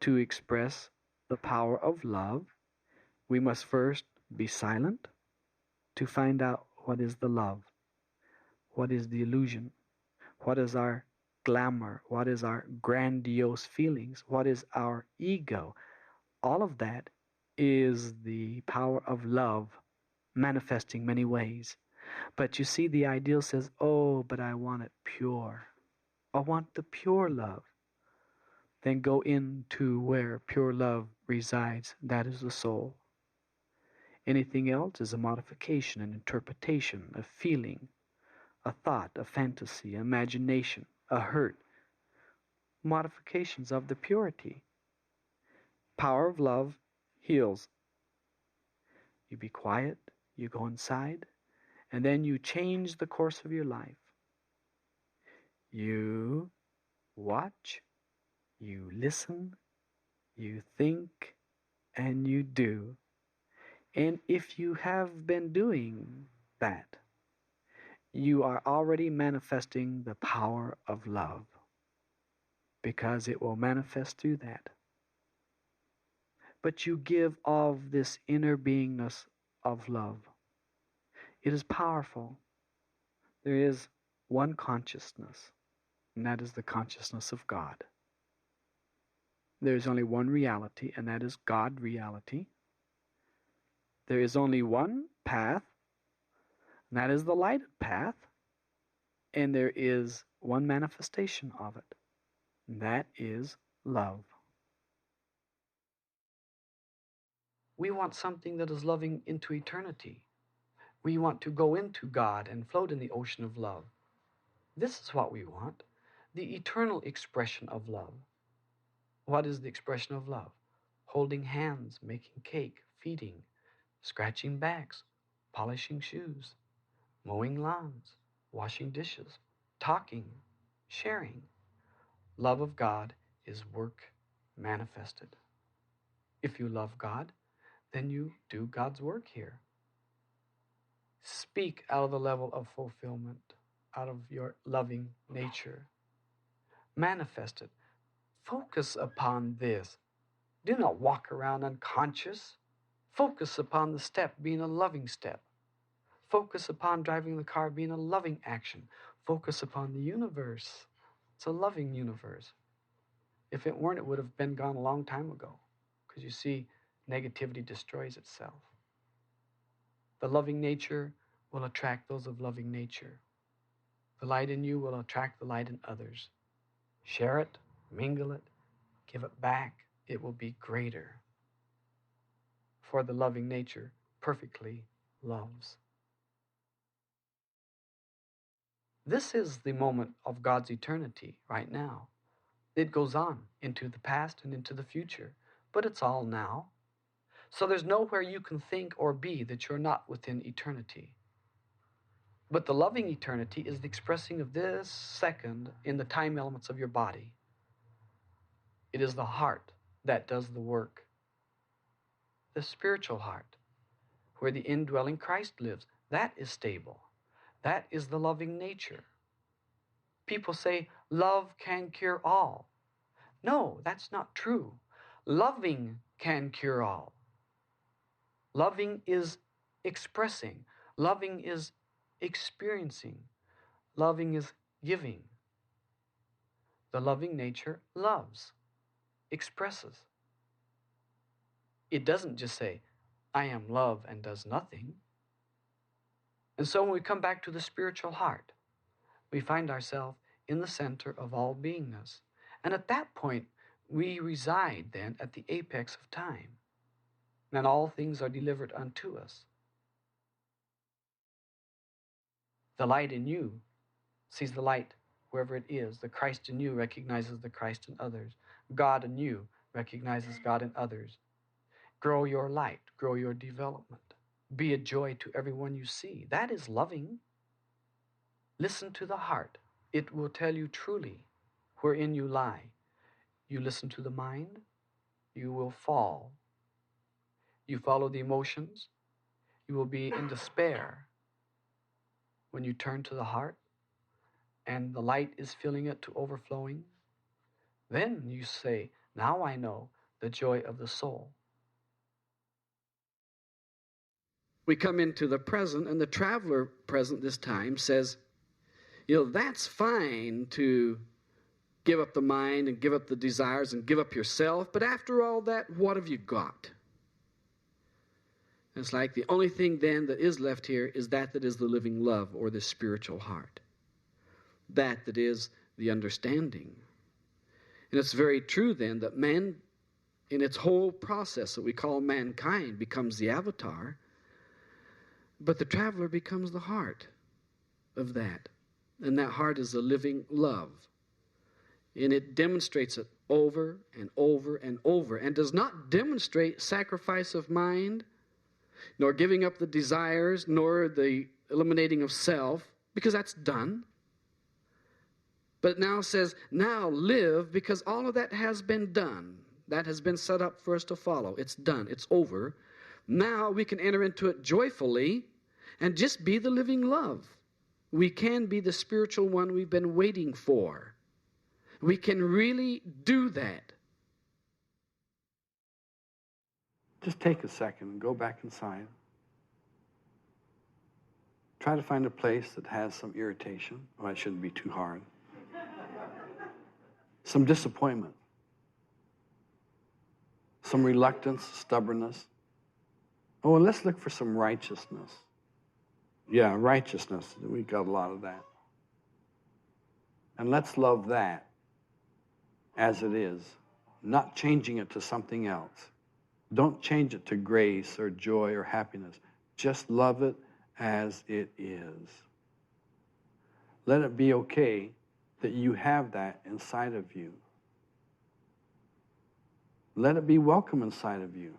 To express the power of love, we must first be silent to find out what is the love, what is the illusion, what is our glamour, what is our grandiose feelings, what is our ego. All of that is the power of love manifesting many ways. But you see, the ideal says, oh, but I want it pure. I want the pure love. Then go into where pure love resides. That is the soul. Anything else is a modification, an interpretation, a feeling, a thought, a fantasy, imagination, a hurt. Modifications of the purity. Power of love heals. You be quiet, you go inside, and then you change the course of your life. You watch, you listen, you think, and you do. And if you have been doing that, you are already manifesting the power of love, because it will manifest through that. But you give of this inner beingness of love. It is powerful. There is one consciousness, and that is the consciousness of God. There is only one reality, and that is God reality. There is only one path, and that is the lighted path. And there is one manifestation of it, and that is love. We want something that is loving into eternity. We want to go into God and float in the ocean of love. This is what we want, the eternal expression of love. What is the expression of love? Holding hands, making cake, feeding, scratching backs, polishing shoes, mowing lawns, washing dishes, talking, sharing. Love of God is work manifested. If you love God, then you do God's work here. Speak out of the level of fulfillment, out of your loving nature. Manifest it. Focus upon this. Do not walk around unconscious. Focus upon the step being a loving step. Focus upon driving the car being a loving action. Focus upon the universe. It's a loving universe. If it weren't, it would have been gone a long time ago. Because you see, negativity destroys itself. The loving nature will attract those of loving nature. The light in you will attract the light in others. Share it, mingle it, give it back. It will be greater. For the loving nature perfectly loves. This is the moment of God's eternity right now. It goes on into the past and into the future, but it's all now. So there's nowhere you can think or be that you're not within eternity. But the loving eternity is the expressing of this second in the time elements of your body. It is the heart that does the work. The spiritual heart, where the indwelling Christ lives, that is stable. That is the loving nature. People say, love can cure all. No, that's not true. Loving can cure all. Loving is expressing. Loving is experiencing. Loving is giving. The loving nature loves, expresses. It doesn't just say, I am love, and does nothing. And so when we come back to the spiritual heart, we find ourselves in the center of all beingness. And at that point, we reside then at the apex of time. And all things are delivered unto us. The light in you sees the light wherever it is. The Christ in you recognizes the Christ in others. God in you recognizes God in others. Grow your light, grow your development. Be a joy to everyone you see. That is loving. Listen to the heart. It will tell you truly wherein you lie. You listen to the mind, you will fall. You follow the emotions, you will be in despair. When you turn to the heart and the light is filling it to overflowing, then you say, Now I know the joy of the soul. We come into the present, and the traveler present this time says, that's fine to give up the mind and give up the desires and give up yourself, but after all that, what have you got? It's like the only thing then that is left here is that is the living love, or the spiritual heart. That is the understanding. And it's very true then that man, in its whole process that we call mankind, becomes the avatar, but the traveler becomes the heart of that. And that heart is the living love. And it demonstrates it over and over and over, and does not demonstrate sacrifice of mind, nor giving up the desires, nor the eliminating of self, because that's done. But it now says, now live, because all of that has been done. That has been set up for us to follow. It's done. It's over. Now we can enter into it joyfully and just be the living love. We can be the spiritual one we've been waiting for. We can really do that. Just take a second and go back inside. Try to find a place that has some irritation. Well, it shouldn't be too hard. Some disappointment. Some reluctance, stubbornness. Oh, and let's look for some righteousness. Yeah, righteousness. We got a lot of that. And let's love that as it is, not changing it to something else. Don't change it to grace or joy or happiness. Just love it as it is. Let it be okay that you have that inside of you. Let it be welcome inside of you.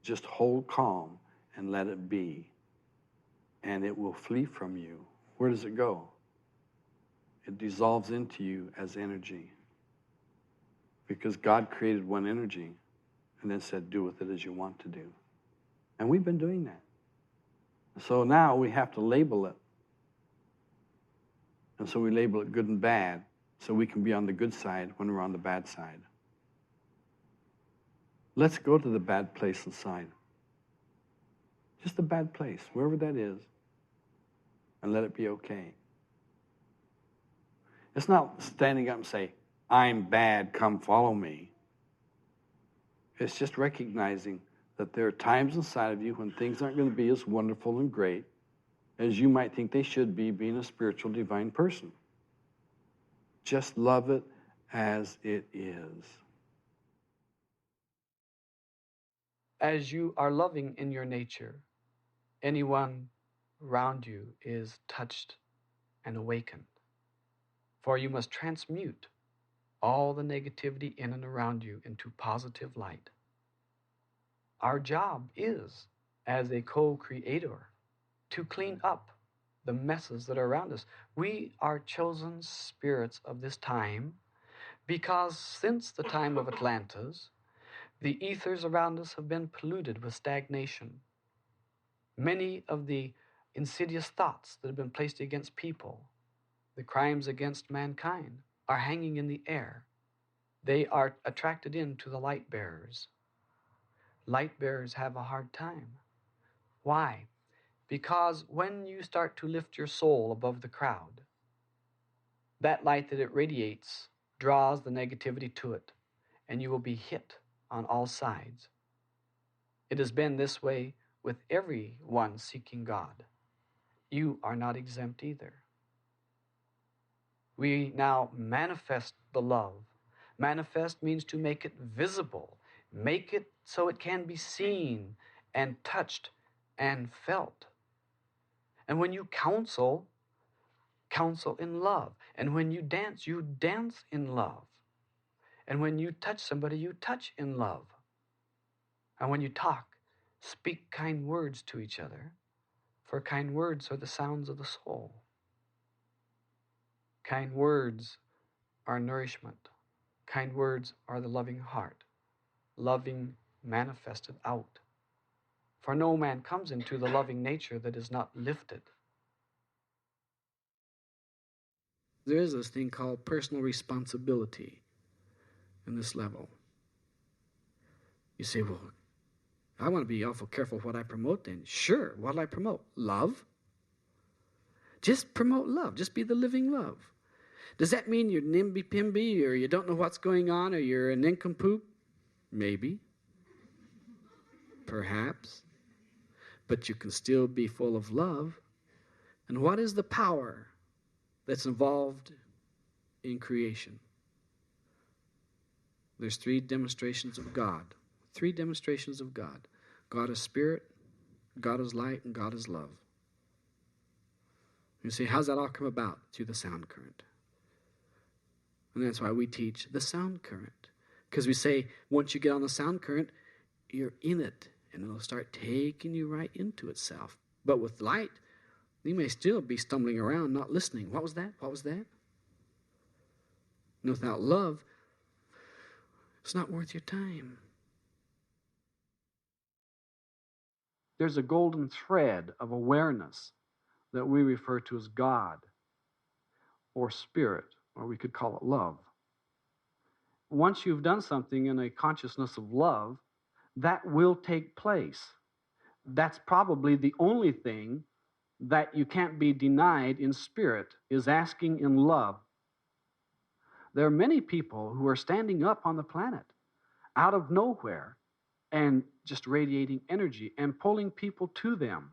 Just hold calm and let it be, and it will flee from you. Where does it go? It dissolves into you as energy, because God created one energy and then said, do with it as you want to do. And we've been doing that. So now we have to label it. And so we label it good and bad, so we can be on the good side when we're on the bad side. Let's go to the bad place inside. Just the bad place, wherever that is, and let it be okay. It's not standing up and say, I'm bad, come follow me. It's just recognizing that there are times inside of you when things aren't going to be as wonderful and great as you might think they should be, being a spiritual divine person. Just love it as it is. As you are loving in your nature, anyone around you is touched and awakened. For you must transmute all the negativity in and around you into positive light. Our job is, as a co-creator, to clean up the messes that are around us. We are chosen spirits of this time because since the time of Atlantis, the ethers around us have been polluted with stagnation. Many of the insidious thoughts that have been placed against people, the crimes against mankind, are hanging in the air. They are attracted into the light bearers. Light bearers have a hard time. Why? Because when you start to lift your soul above the crowd, that light that it radiates draws the negativity to it, and you will be hit on all sides. It has been this way with everyone seeking God. You are not exempt either. We now manifest the love. Manifest means to make it visible, make it so it can be seen and touched and felt. And when you counsel, counsel in love. And when you dance in love. And when you touch somebody, you touch in love. And when you talk, speak kind words to each other, for kind words are the sounds of the soul. Kind words are nourishment. Kind words are the loving heart, loving manifested out. For no man comes into the loving nature that is not lifted. There is this thing called personal responsibility. in this level. You say, well, I want to be awful careful what I promote then. Sure, what'll I promote? Love? Just promote love. Just be the living love. Does that mean you're nimby-pimby, or you don't know what's going on, or you're a nincompoop? Maybe. Perhaps. But you can still be full of love. And what is the power that's involved in creation? There's 3 demonstrations of God. 3 demonstrations of God. God is spirit, God is light, and God is love. You see, how's that all come about? Through the sound current. And that's why we teach the sound current. Because we say, once you get on the sound current, you're in it, and it'll start taking you right into itself. But with light, you may still be stumbling around, not listening. What was that? What was that? And without love, it's not worth your time. There's a golden thread of awareness that we refer to as God or spirit, or we could call it love. Once you've done something in a consciousness of love, that will take place. That's probably the only thing that you can't be denied in spirit, is asking in love. There are many people who are standing up on the planet out of nowhere and just radiating energy and pulling people to them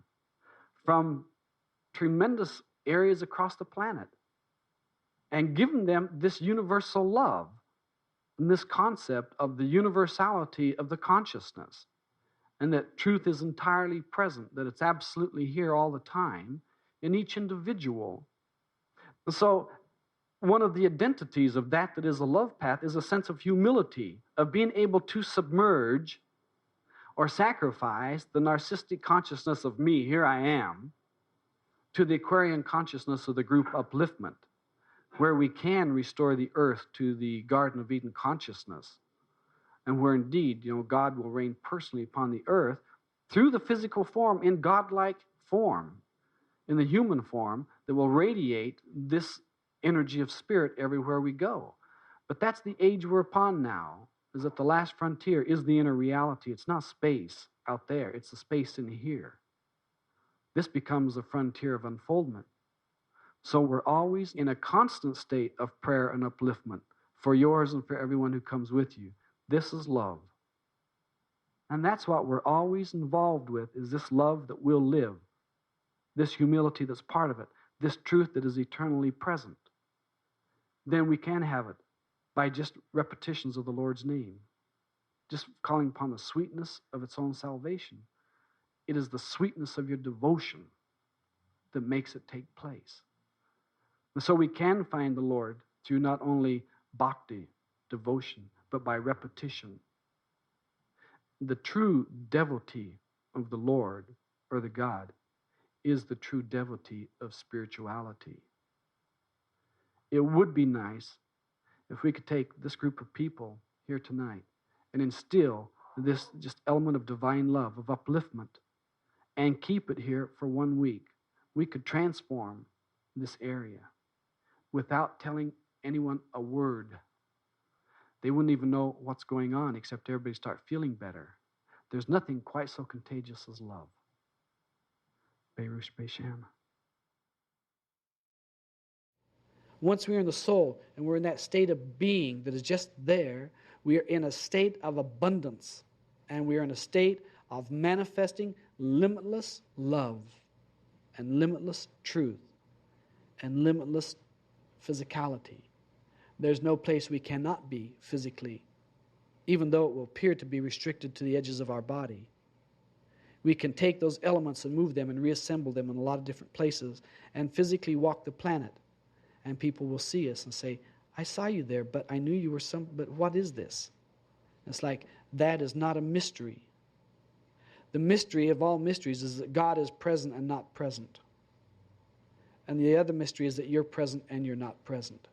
from tremendous areas across the planet and giving them this universal love and this concept of the universality of the consciousness, and that truth is entirely present, that it's absolutely here all the time in each individual. And so one of the identities of that is a love path is a sense of humility, of being able to submerge or sacrifice the narcissistic consciousness of me, here I am, to the Aquarian consciousness of the group upliftment, where we can restore the earth to the Garden of Eden consciousness, and where indeed, God will reign personally upon the earth through the physical form, in godlike form, in the human form that will radiate this energy of spirit everywhere we go. But that's the age we're upon now, is that the last frontier is the inner reality. It's not space out there, it's the space in here. This becomes the frontier of unfoldment. So we're always in a constant state of prayer and upliftment for yours and for everyone who comes with you. This is love. And that's what we're always involved with, is this love that will live, this humility that's part of it, this truth that is eternally present. Then we can have it by just repetitions of the Lord's name, just calling upon the sweetness of its own salvation. It is the sweetness of your devotion that makes it take place. And so we can find the Lord through not only bhakti, devotion, but by repetition. The true devotee of the Lord, or the God, is the true devotee of spirituality. It would be nice if we could take this group of people here tonight and instill this just element of divine love, of upliftment, and keep it here for 1 week. We could transform this area without telling anyone a word. They wouldn't even know what's going on, except everybody start feeling better. There's nothing quite so contagious as love. Berush Besham. Once we're in the soul and we're in that state of being that is just there, we are in a state of abundance, and we are in a state of manifesting limitless love and limitless truth and limitless physicality. There's no place we cannot be physically, even though it will appear to be restricted to the edges of our body. We can take those elements and move them and reassemble them in a lot of different places and physically walk the planet. And people will see us and say, I saw you there, but I knew you were but what is this? It's like, that is not a mystery. The mystery of all mysteries is that God is present and not present. And the other mystery is that you're present and you're not present.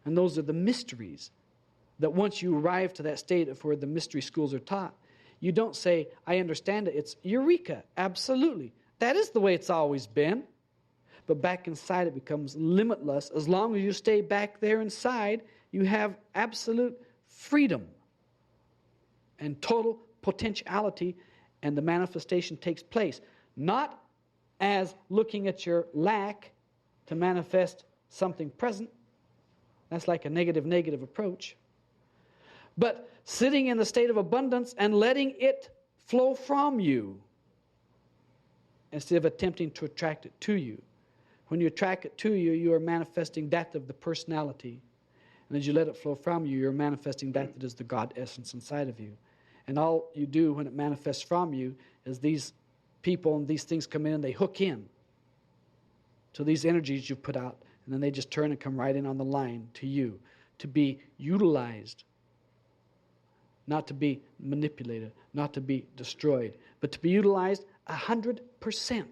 And those are the mysteries that once you arrive to that state of where the mystery schools are taught, you don't say, I understand it. It's eureka, absolutely. That is the way it's always been. But back inside it becomes limitless. As long as you stay back there inside, you have absolute freedom and total potentiality, and the manifestation takes place. Not as looking at your lack to manifest something present. That's like a negative approach. But sitting in the state of abundance and letting it flow from you instead of attempting to attract it to you. When you attract it to you, you are manifesting that of the personality. And as you let it flow from you, you're manifesting that is the God essence inside of you. And all you do when it manifests from you is these people and these things come in and they hook in to these energies you've put out. And then they just turn and come right in on the line to you to be utilized. Not to be manipulated, not to be destroyed, but to be utilized 100%.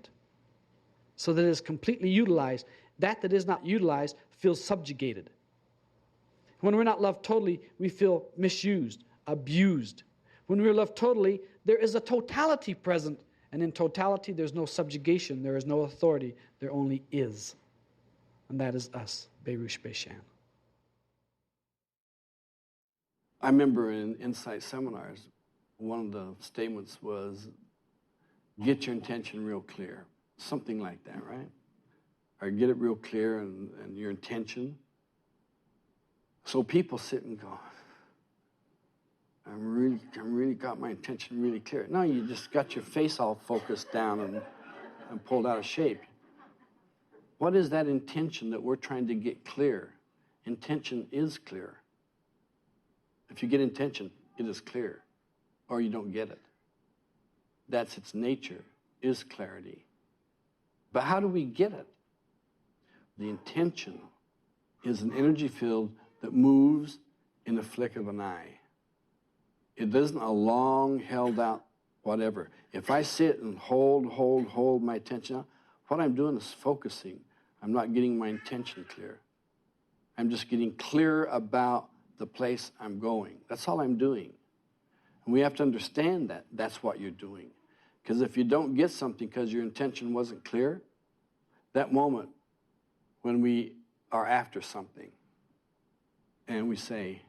So that it is completely utilized. That is not utilized feels subjugated. When we're not loved totally, we feel misused, abused. When we're loved totally, there is a totality present. And in totality, there's no subjugation, there is no authority, there only is. And that is us, Berush Beishan. I remember in Insight seminars, one of the statements was, get your intention real clear. Something like that, right? Or get it real clear and your intention. So people sit and go, I'm really got my intention really clear. No, you just got your face all focused down and pulled out of shape. What is that intention that we're trying to get clear? Intention is clear. If you get intention, it is clear, or you don't get it. That's its nature, is clarity. But how do we get it? The intention is an energy field that moves in the flick of an eye. It isn't a long held out whatever. If I sit and hold my attention, what I'm doing is focusing. I'm not getting my intention clear. I'm just getting clear about the place I'm going. That's all I'm doing. And we have to understand that that's what you're doing. Because if you don't get something because your intention wasn't clear, that moment when we are after something and we say,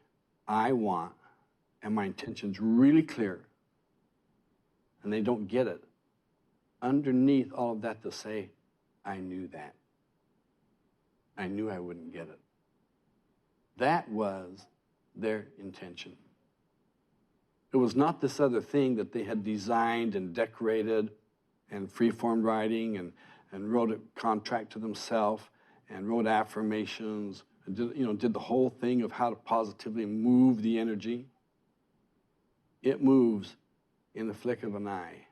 I want, and my intention's really clear, and they don't get it, underneath all of that to say, I knew that. I knew I wouldn't get it. That was their intention. It was not this other thing that they had designed and decorated and free-form writing and wrote a contract to themselves and wrote affirmations and did the whole thing of how to positively move the energy. It moves in the flick of an eye.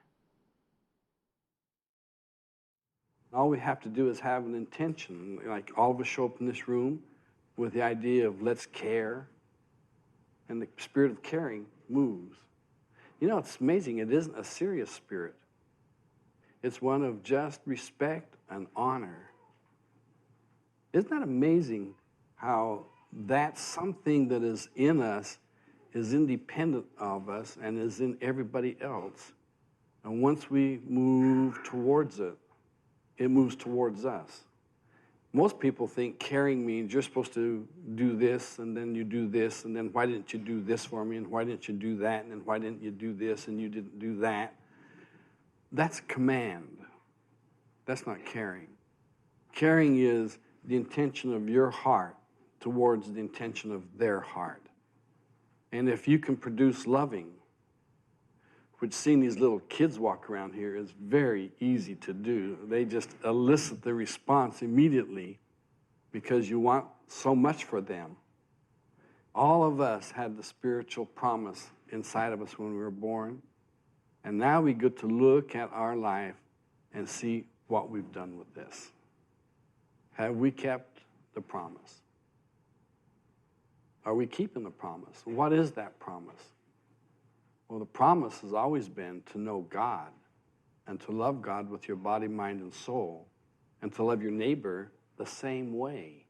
All we have to do is have an intention. Like all of us show up in this room with the idea of let's care, and the spirit of caring moves. You know, it's amazing. It isn't a serious spirit. It's one of just respect and honor. Isn't that amazing how that something that is in us is independent of us and is in everybody else? And once we move towards it, it moves towards us. Most people think caring means you're supposed to do this, and then you do this, and then why didn't you do this for me, and why didn't you do that, and then why didn't you do this, and you didn't do that. That's command. That's not caring. Caring is the intention of your heart towards the intention of their heart. And if you can produce loving, which seeing these little kids walk around here is very easy to do. They just elicit the response immediately because you want so much for them. All of us had the spiritual promise inside of us when we were born. And now we get to look at our life and see what we've done with this. Have we kept the promise? Are we keeping the promise? What is that promise? Well, the promise has always been to know God and to love God with your body, mind, and soul, and to love your neighbor the same way.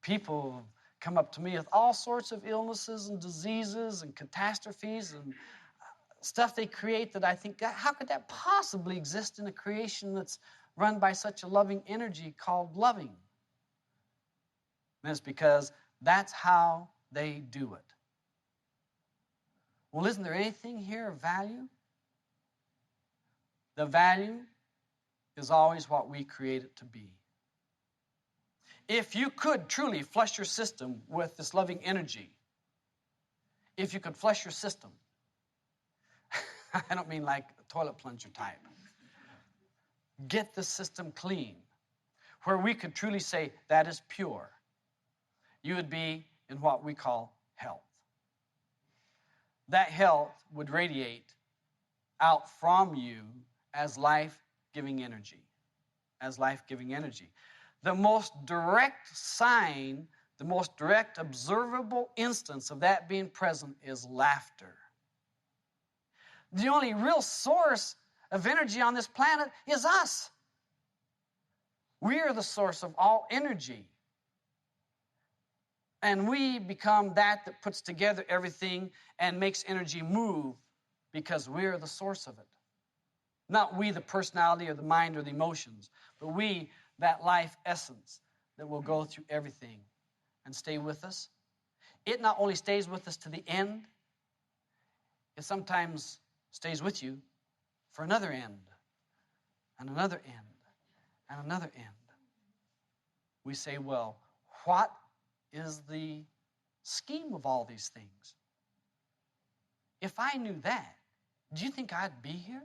People come up to me with all sorts of illnesses and diseases and catastrophes and stuff they create that I think, how could that possibly exist in a creation that's run by such a loving energy called loving? And it's because That's how they do it. Well, isn't there anything here of value? The value is always what we create it to be. If you could truly flush your system with this loving energy, if you could flush your system, I don't mean like a toilet plunger type. Get the system clean, where we could truly say that is pure. You would be in what we call health. That health would radiate out from you as life-giving energy. As life-giving energy. The most direct sign, the most direct observable instance of that being present is laughter. The only real source of energy on this planet is us. We are the source of all energy. And we become that puts together everything and makes energy move because we're the source of it. Not we, the personality or the mind or the emotions, but we, that life essence that will go through everything and stay with us. It not only stays with us to the end, it sometimes stays with you for another end, and another end, and another end. We say, well, what is the scheme of all these things? If I knew that, do you think I'd be here?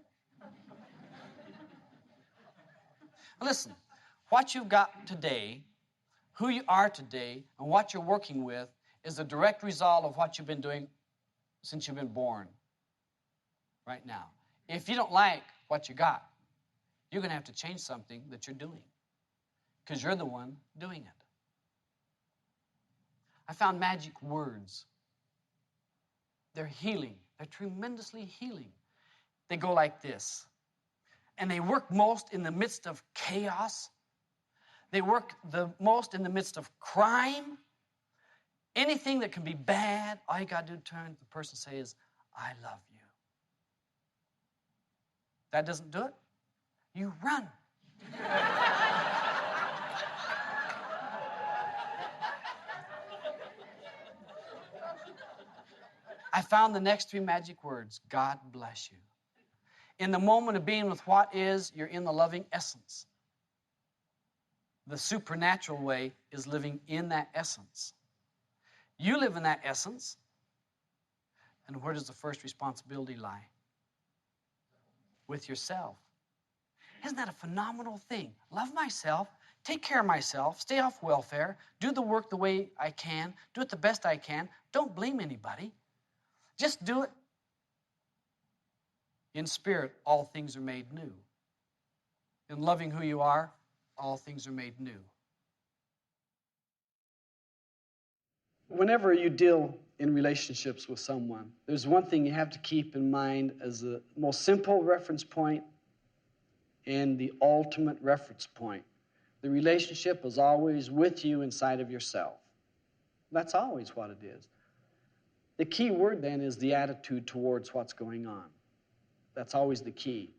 Listen, what you've got today, who you are today, and what you're working with is a direct result of what you've been doing since you've been born right now. If you don't like what you got, you're going to have to change something that you're doing because you're the one doing it. I found magic words. They're healing. They're tremendously healing. They go like this. And they work most in the midst of chaos. They work the most in the midst of crime. Anything that can be bad, all you got to do to turn to the person and say is, I love you. That doesn't do it? You run. I found the next three magic words. God bless you. In the moment of being with what is, you're in the loving essence. The supernatural way is living in that essence. You live in that essence. And where does the first responsibility lie? With yourself. Isn't that a phenomenal thing? Love myself, take care of myself, stay off welfare, do the work the way I can, do it the best I can. Don't blame anybody. Just do it. In spirit, all things are made new. In loving who you are, all things are made new. Whenever you deal in relationships with someone, there's one thing you have to keep in mind as the most simple reference point and the ultimate reference point. The relationship is always with you inside of yourself. That's always what it is. The key word then is the attitude towards what's going on. That's always the key.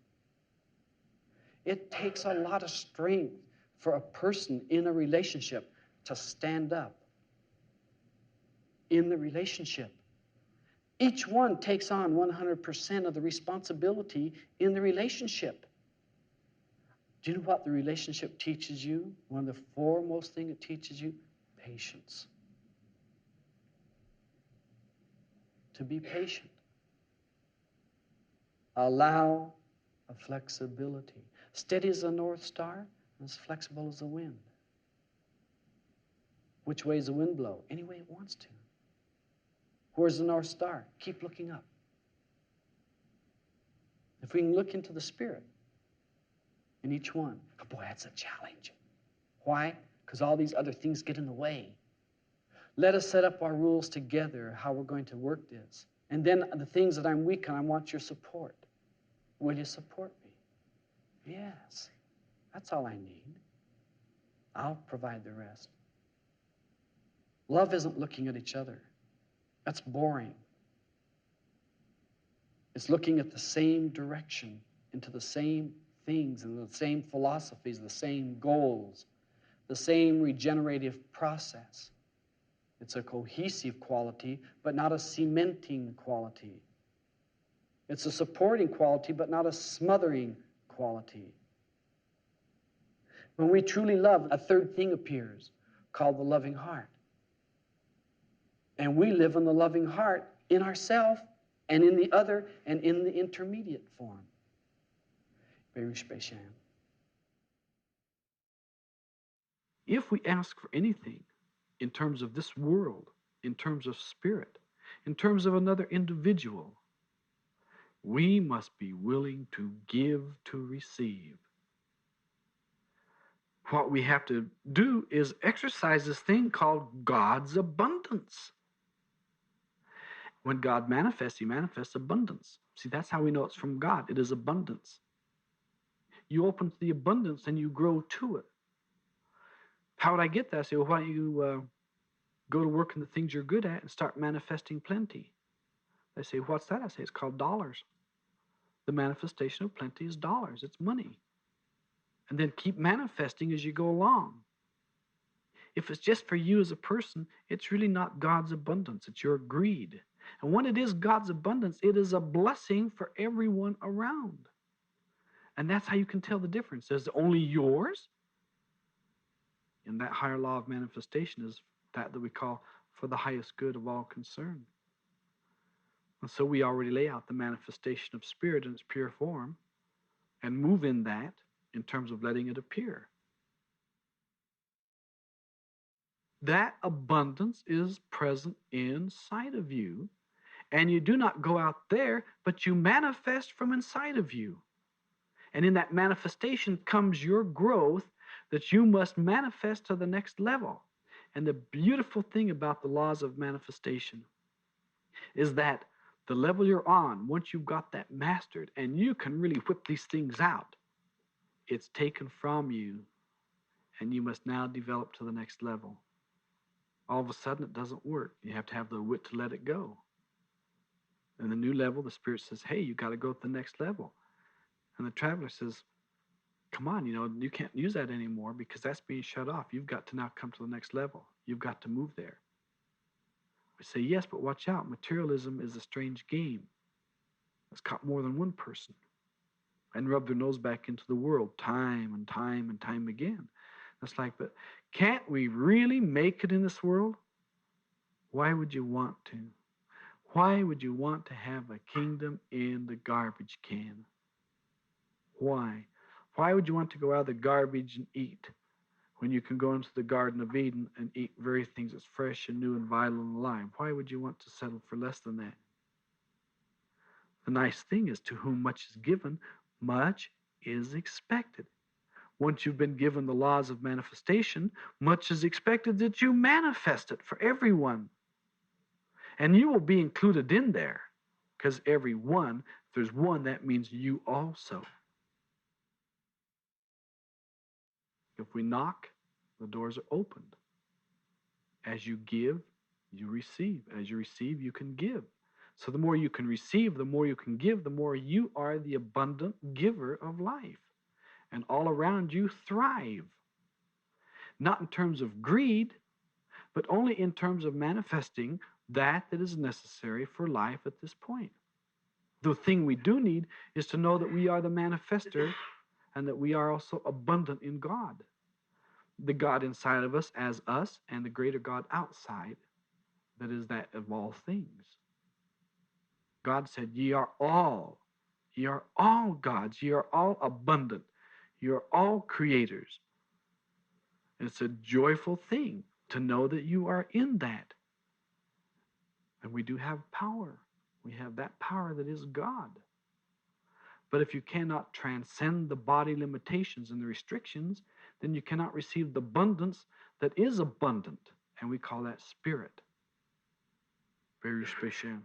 It takes a lot of strength for a person in a relationship to stand up in the relationship. Each one takes on 100% of the responsibility in the relationship. Do you know what the relationship teaches you? One of the foremost things it teaches you? Patience. To be patient. Allow a flexibility. Steady as a North Star, and as flexible as the wind. Which way does the wind blow? Any way it wants to. Where's the North Star? Keep looking up. If we can look into the Spirit in each one, oh boy, that's a challenge. Why? Because all these other things get in the way. Let us set up our rules together, how we're going to work this. And then the things that I'm weak on, I want your support. Will you support me? Yes. That's all I need. I'll provide the rest. Love isn't looking at each other. That's boring. It's looking at the same direction, into the same things, and the same philosophies, the same goals, the same regenerative process. It's a cohesive quality, but not a cementing quality. It's a supporting quality, but not a smothering quality. When we truly love, a third thing appears called the loving heart. And we live in the loving heart in ourselves and in the other and in the intermediate form. Very special. If we ask for anything in terms of this world, in terms of spirit, in terms of another individual, we must be willing to give to receive. What we have to do is exercise this thing called God's abundance. When God manifests, He manifests abundance. See, that's how we know it's from God. It is abundance. You open to the abundance and you grow to it. How would I get that? I say, well, why don't you go to work in the things you're good at and start manifesting plenty? They say, what's that? I say, it's called dollars. The manifestation of plenty is dollars. It's money. And then keep manifesting as you go along. If it's just for you as a person, it's really not God's abundance. It's your greed. And when it is God's abundance, it is a blessing for everyone around. And that's how you can tell the difference. Is it only yours? And that higher law of manifestation is that we call for the highest good of all concerned. And so we already lay out the manifestation of spirit in its pure form and move in that in terms of letting it appear. That abundance is present inside of you, and you do not go out there, but you manifest from inside of you. And in that manifestation comes your growth that you must manifest to the next level. And the beautiful thing about the laws of manifestation is that the level you're on, once you've got that mastered and you can really whip these things out, it's taken from you and you must now develop to the next level. All of a sudden it doesn't work. You have to have the wit to let it go. And the new level, the Spirit says, hey, you got to go to the next level. And the traveler says, come on, you can't use that anymore because that's being shut off. You've got to now come to the next level. You've got to move there. We say, yes, but watch out. Materialism is a strange game. It's caught more than one person and rubbed their nose back into the world time and time and time again. It's like, but can't we really make it in this world? Why would you want to? Why would you want to have a kingdom in the garbage can? Why? Why would you want to go out of the garbage and eat when you can go into the Garden of Eden and eat very things that's fresh and new and vital and alive? Why would you want to settle for less than that? The nice thing is, to whom much is given, much is expected. Once you've been given the laws of manifestation, much is expected that you manifest it for everyone. And you will be included in there, because every one, if there's one, that means you also. If we knock, the doors are opened. As you give, you receive. As you receive, you can give. So the more you can receive, the more you can give, the more you are the abundant giver of life. And all around you thrive. Not in terms of greed, but only in terms of manifesting that is necessary for life at this point. The thing we do need is to know that we are the manifester and that we are also abundant in God. The God inside of us as us and the greater God outside, that is that of all things. God said, ye are all gods, ye are all abundant, you are all creators. It's a joyful thing to know that you are in that. And we do have power. We have that power that is God. But if you cannot transcend the body limitations and the restrictions, then you cannot receive the abundance that is abundant. And we call that spirit. Very special.